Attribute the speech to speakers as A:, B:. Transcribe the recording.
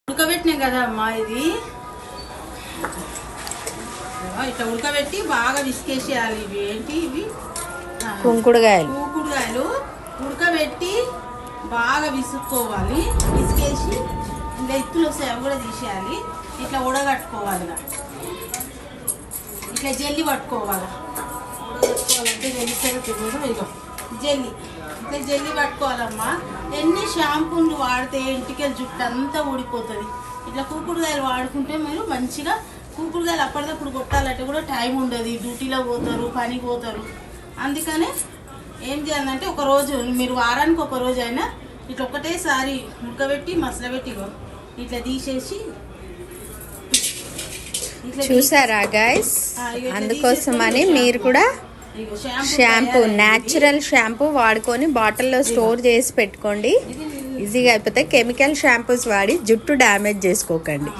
A: ఉడకబెట్టినాం కదా అమ్మా, ఇది ఇట్లా ఉడకబెట్టి బాగా విసికేసేయాలి. ఇవి ఏంటి, ఇవి
B: కుంకుడుగాయలు
A: ఉడకబెట్టి బాగా విసుక్కోవాలి. విసికేసి ఇంకా ఇత్తులు వస్తాయి, అవి కూడా తీసేయాలి. ఇట్లా ఉడగట్టుకోవాలి, ఇట్లా జల్లి పట్టుకోవాలి. ఉడగట్టుకోవాలంటే జల్లి ఇట్లా జల్లి పట్టుకోవాలమ్మా. ఎన్ని షాంపూలు వాడితే ఇంటికెళ్ళి జుట్టు అంతా ఊడిపోతుంది. ఇట్లా కూకుడుగాయలు వాడుకుంటే మీరు మంచిగా కూకుడుగాయలు అప్పటికప్పుడు కొట్టాలంటే కూడా టైం ఉండదు. డ్యూటీలో పోతారు, పనికి పోతారు. అందుకనే ఏం చేయాలంటే ఒక రోజు మీరు వారానికి ఒక రోజు అయినా ఇట్లా ఒకటేసారి ఉడకబెట్టి మసలబెట్టి ఇట్లా తీసేసి
B: చూసారా గైస్, అందుకోసమని మీరు కూడా షాంపూ, న్యాచురల్ షాంపూ వాడుకొని బాటిల్లో స్టోర్ చేసి పెట్టుకోండి. ఈజీగా అయిపోతే కెమికల్ షాంపూస్ వాడి జుట్టు డ్యామేజ్ చేసుకోకండి.